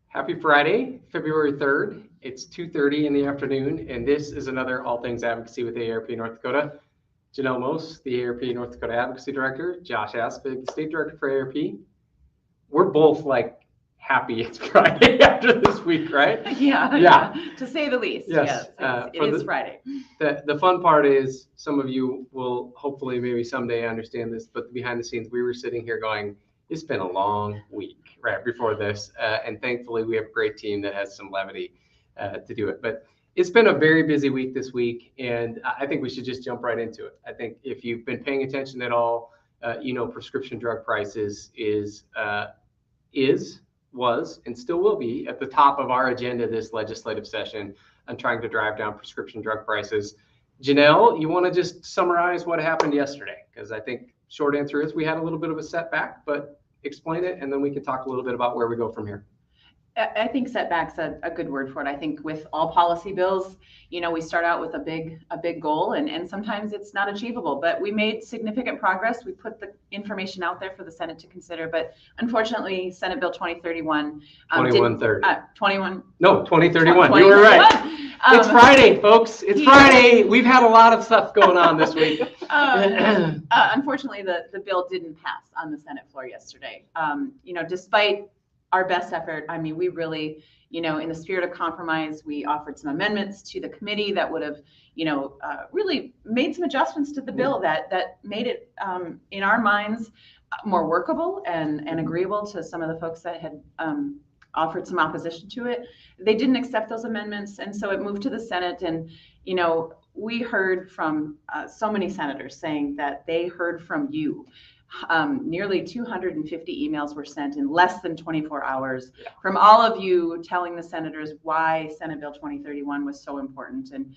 Happy Friday, February 3rd. It's 2:30 in the afternoon, and this is another All Things Advocacy with AARP North Dakota. Janelle Mose, the AARP North Dakota Advocacy Director, Josh Aspig, the State Director for AARP. We're both happy it's Friday after this week, right? Yeah. To say the least. Yes. It is Friday. The fun part is some of you will hopefully maybe someday understand this, but behind the scenes, we were sitting here going, it's been a long week right before this. And thankfully, we have a great team that has some levity to do it. But it's been a very busy week this week, and I think we should just jump right into it. I think if you've been paying attention at all, prescription drug prices was, and still will be at the top of our agenda this legislative session on trying to drive down prescription drug prices. Janelle, you want to just summarize what happened yesterday? Because I think short answer is we had a little bit of a setback, but explain it, and then we can talk a little bit about where we go from here. I think setback's a good word for it. I think with all policy bills, we start out with a big goal, and sometimes it's not achievable, but we made significant progress. We put the information out there for the Senate to consider, but unfortunately, Senate Bill 2031. 2130. 21. No, 2031. You were right. It's Friday, folks. It's Friday. We've had a lot of stuff going on this week. Unfortunately, the bill didn't pass on the Senate floor yesterday. Despite our best effort, we really, in the spirit of compromise, we offered some amendments to the committee that would have, really made some adjustments to the bill that made it, in our minds, more workable and agreeable to some of the folks that had offered some opposition to it. They didn't accept those amendments, and so it moved to the Senate. And we heard from so many senators saying that they heard from you. Nearly 250 emails were sent in less than 24 hours from all of you telling the senators why Senate Bill 2031 was so important. And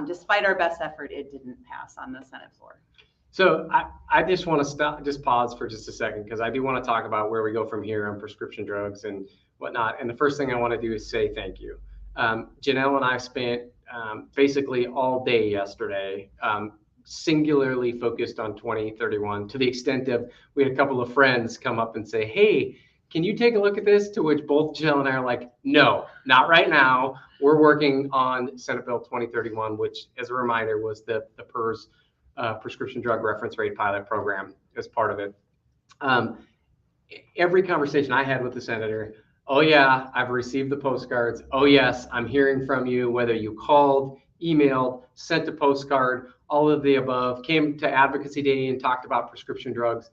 despite our best effort, it didn't pass on the Senate floor. So I just want to just pause for just a second, because I do want to talk about where we go from here on prescription drugs and whatnot. And the first thing I want to do is say thank you. Janelle and I spent basically all day yesterday singularly focused on 2031, to the extent of we had a couple of friends come up and say, hey, can you take a look at this? To which both Jill and I are like, no, not right now. We're working on Senate Bill 2031, which, as a reminder, was the PERS prescription drug reference rate pilot program as part of it. Every conversation I had with the senator, oh yeah, I've received the postcards. Oh yes, I'm hearing from you, whether you called, emailed, sent a postcard, all of the above, came to Advocacy Day and talked about prescription drugs.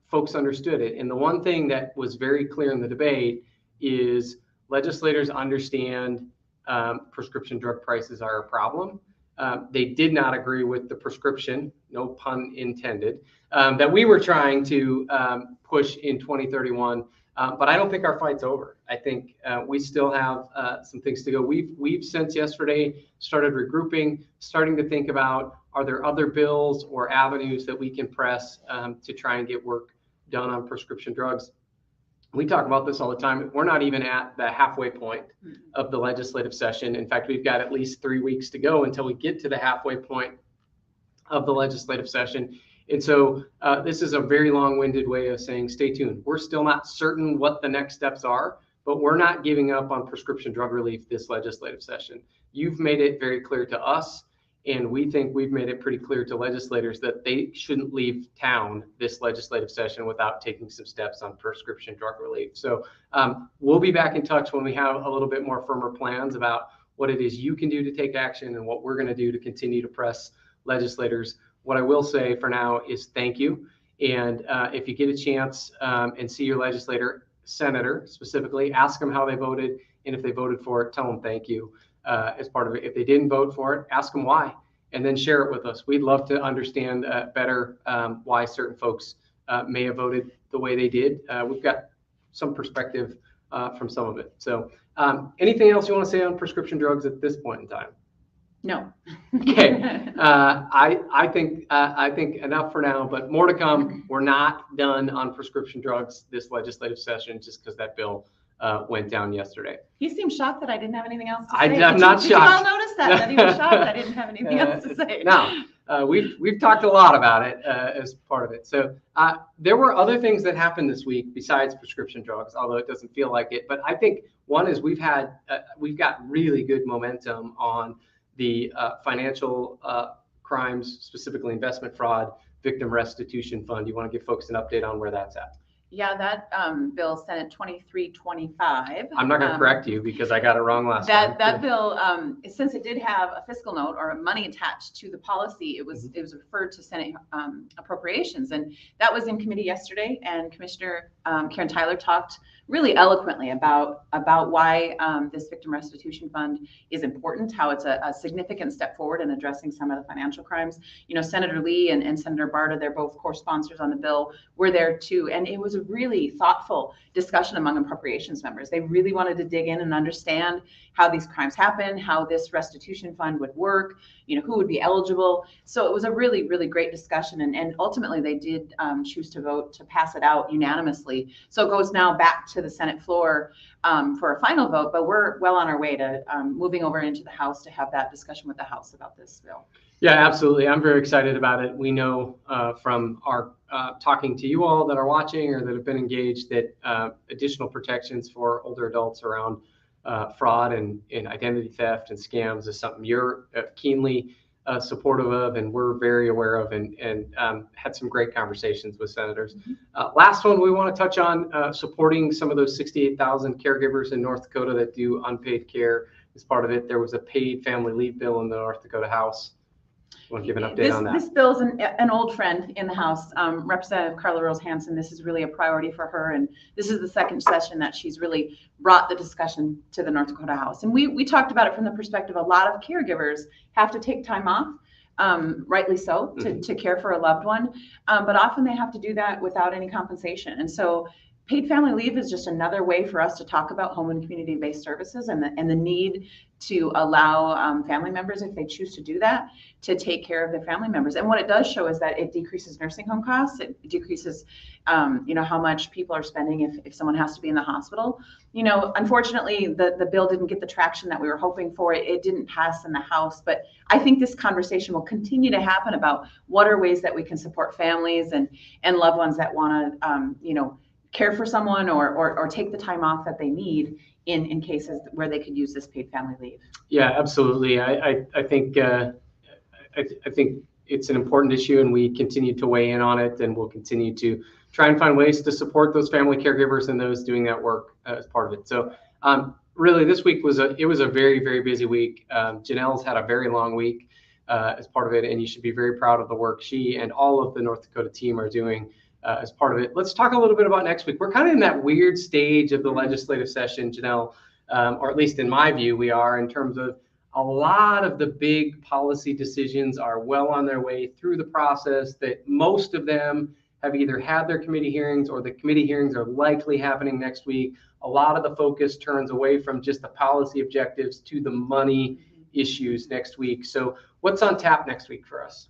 Folks understood it. And the one thing that was very clear in the debate is legislators understand prescription drug prices are a problem. They did not agree with the prescription, no pun intended, that we were trying to push in 2031. But I don't think our fight's over. I think we still have some things to go. We've since yesterday started regrouping, starting to think about, are there other bills or avenues that we can press to try and get work done on prescription drugs. We talk about this all the time. We're not even at the halfway point of the legislative session. In fact, we've got at least 3 weeks to go until we get to the halfway point of the legislative session. And so this is a very long-winded way of saying, stay tuned. We're still not certain what the next steps are, but we're not giving up on prescription drug relief this legislative session. You've made it very clear to us, and we think we've made it pretty clear to legislators that they shouldn't leave town this legislative session without taking some steps on prescription drug relief. So we'll be back in touch when we have a little bit more firmer plans about what it is you can do to take action and what we're going to do to continue to press legislators. What I will say for now is thank you. And if you get a chance and see your senator specifically, ask them how they voted. And if they voted for it, tell them thank you as part of it. If they didn't vote for it, ask them why, and then share it with us. We'd love to understand better why certain folks may have voted the way they did. We've got some perspective from some of it. So anything else you want to say on prescription drugs at this point in time? No. Okay. I think enough for now, but more to come. We're not done on prescription drugs this legislative session just because that bill went down yesterday. You seem shocked that I didn't have anything else to say. I'm not shocked. Did you all notice that he was shocked I didn't have anything else to say? Now, we've talked a lot about it as part of it. So there were other things that happened this week besides prescription drugs, although it doesn't feel like it. But I think one is we've got really good momentum on the financial crimes, specifically investment fraud, victim restitution fund. You want to give folks an update on where that's at? Yeah, that bill, Senate 2325. I'm not going to correct you because I got it wrong last time. That bill, since it did have a fiscal note or money attached to the policy, it was referred to Senate appropriations, and that was in committee yesterday. And Commissioner Karen Tyler talked really eloquently about why this victim restitution fund is important, how it's a significant step forward in addressing some of the financial crimes. You know, Senator Lee and Senator Barta, they're both co-sponsors on the bill, were there too, and it was a really thoughtful discussion among appropriations members. They really wanted to dig in and understand how these crimes happen, how this restitution fund would work, you know, who would be eligible. So it was a really, really great discussion, and ultimately they did choose to vote to pass it out unanimously. So it goes now back to the Senate floor for a final vote, but we're well on our way to moving over into the House to have that discussion with the House about this bill. Yeah, absolutely. I'm very excited about it. We know from our talking to you all that are watching or that have been engaged that additional protections for older adults around fraud and identity theft and scams is something you're keenly supportive of, and we're very aware of, and had some great conversations with senators. Last one we want to touch on, supporting some of those 68,000 caregivers in North Dakota that do unpaid care as part of it. There was a paid family leave bill in the North Dakota House. You want to give an update on that? This bill is an old friend in the House. Representative Carla Rose Hansen, this is really a priority for her, and this is the second session that she's really brought the discussion to the North Dakota House. And we talked about it from the perspective a lot of caregivers have to take time off, rightly so, to care for a loved one, but often they have to do that without any compensation. And so paid family leave is just another way for us to talk about home and community-based services and the need to allow family members, if they choose to do that, to take care of their family members. And what it does show is that it decreases nursing home costs. It decreases, how much people are spending if someone has to be in the hospital. You know, unfortunately, the bill didn't get the traction that we were hoping for. It didn't pass in the House, but I think this conversation will continue to happen about what are ways that we can support families and loved ones that want to, care for someone or take the time off that they need in cases where they could use this paid family leave. Yeah, absolutely. I think it's an important issue, and we continue to weigh in on it, and we'll continue to try and find ways to support those family caregivers and those doing that work as part of it. So really this week was a very, very busy week. Janelle's had a very long week as part of it, and you should be very proud of the work she and all of the North Dakota team are doing as part of it. Let's talk a little bit about next week. We're kind of in that weird stage of the legislative session, Janelle, or at least in my view, we are, in terms of a lot of the big policy decisions are well on their way through the process, that most of them have either had their committee hearings or the committee hearings are likely happening next week. A lot of the focus turns away from just the policy objectives to the money issues next week. So what's on tap next week for us?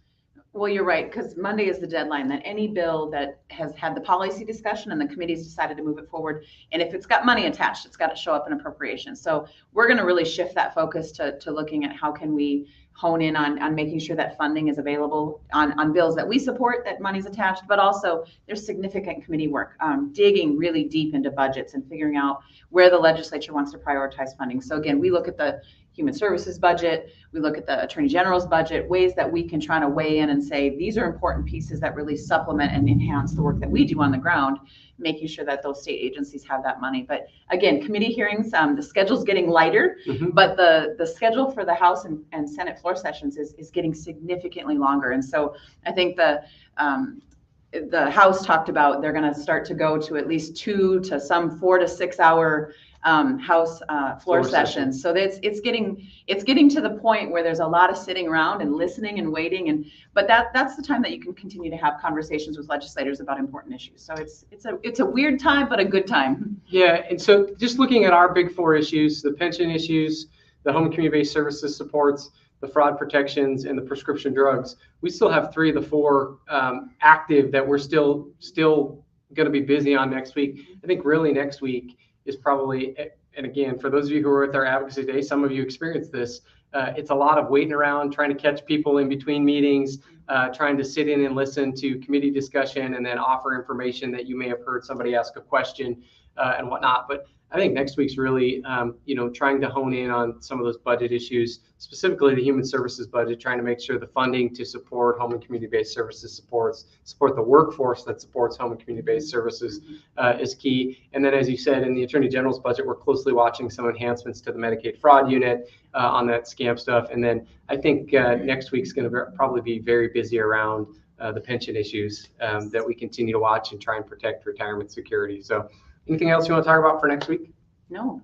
Well, you're right, because Monday is the deadline that any bill that has had the policy discussion and the committee's decided to move it forward, and if it's got money attached, it's got to show up in appropriations. So we're going to really shift that focus to looking at how can we hone in on making sure that funding is available on bills that we support, that money's attached, but also there's significant committee work, digging really deep into budgets and figuring out where the legislature wants to prioritize funding. So again, we look at the Human Services budget, we look at the Attorney General's budget, ways that we can try to weigh in and say, these are important pieces that really supplement and enhance the work that we do on the ground, making sure that those state agencies have that money. But again, committee hearings, the schedule's getting lighter, but the schedule for the House and Senate floor sessions is getting significantly longer. And so I think the House talked about they're going to start to go to at least 2 to some 4 to 6 hour House floor sessions. So it's getting to the point where there's a lot of sitting around and listening and waiting, but that's the time that you can continue to have conversations with legislators about important issues. So it's a weird time, but a good time. Yeah, and so just looking at our big 4 issues, the pension issues, the home and community-based services supports, the fraud protections, and the prescription drugs, we still have 3 of the 4 active that we're still going to be busy on next week. I think really next week is probably, and again, for those of you who were with our advocacy day, some of you experienced this, it's a lot of waiting around, trying to catch people in between meetings, trying to sit in and listen to committee discussion and then offer information that you may have heard somebody ask a question and whatnot. But I think next week's really, trying to hone in on some of those budget issues, specifically the human services budget, trying to make sure the funding to support home and community-based services support the workforce that supports home and community-based services is key. And then, as you said, in the Attorney General's budget, we're closely watching some enhancements to the Medicaid fraud unit on that scam stuff. And then I think next week's going to probably be very busy around the pension issues that we continue to watch and try and protect retirement security. So anything else you want to talk about for next week? No.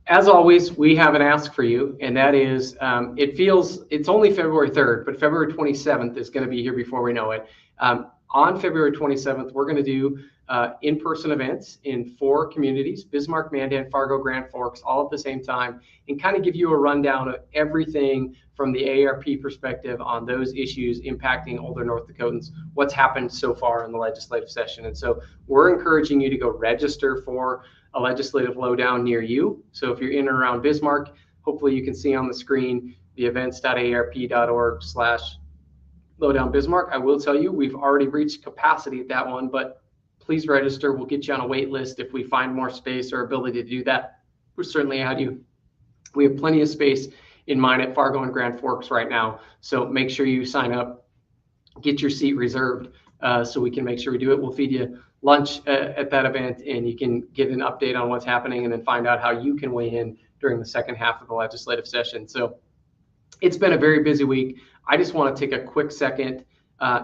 As always, we have an ask for you, and that is, it's only February 3rd, but February 27th is going to be here before we know it. On February 27th, we're going to do in-person events in 4 communities, Bismarck, Mandan, Fargo, Grand Forks, all at the same time, and kind of give you a rundown of everything from the AARP perspective on those issues impacting older North Dakotans, what's happened so far in the legislative session. And so we're encouraging you to go register for a legislative lowdown near you. So if you're in and around Bismarck, hopefully you can see on the screen the events.aarp.org/lowdown Bismarck. I will tell you, we've already reached capacity at that one, but please register. We'll get you on a wait list. If we find more space or ability to do that, we'll certainly add you. We have plenty of space in mind at Fargo and Grand Forks right now. So make sure you sign up, get your seat reserved so we can make sure we do it. We'll feed you lunch at that event, and you can get an update on what's happening and then find out how you can weigh in during the second half of the legislative session. So it's been a very busy week. I just want to take a quick second.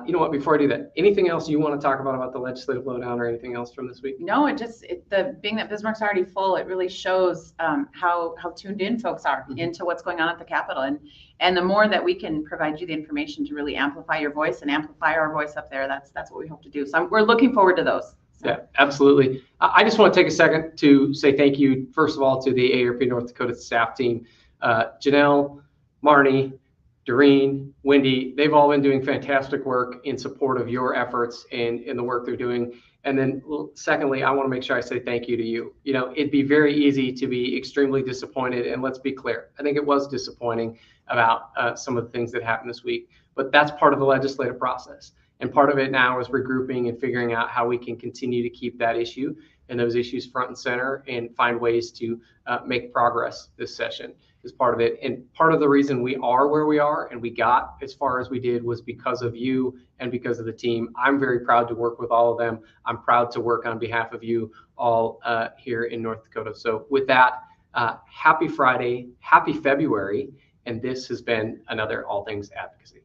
You know what, before I do that, anything else you want to talk about the legislative lowdown or anything else from this week? No, being that Bismarck's already full, it really shows how tuned in folks are into what's going on at the Capitol. And the more that we can provide you the information to really amplify your voice and amplify our voice up there, that's what we hope to do. So we're looking forward to those. So. Yeah, absolutely. I just want to take a second to say thank you, first of all, to the AARP North Dakota staff team. Janelle, Marnie, Doreen, Wendy, they've all been doing fantastic work in support of your efforts and in the work they're doing. And then secondly, I want to make sure I say thank you to you. You know, it'd be very easy to be extremely disappointed. And let's be clear, I think it was disappointing about some of the things that happened this week, but that's part of the legislative process. And part of it now is regrouping and figuring out how we can continue to keep that issue and those issues front and center and find ways to make progress this session is part of it. And part of the reason we are where we are and we got as far as we did was because of you and because of the team. I'm very proud to work with all of them. I'm proud to work on behalf of you all here in North Dakota. So with that, happy Friday, happy February. And this has been another All Things Advocacy.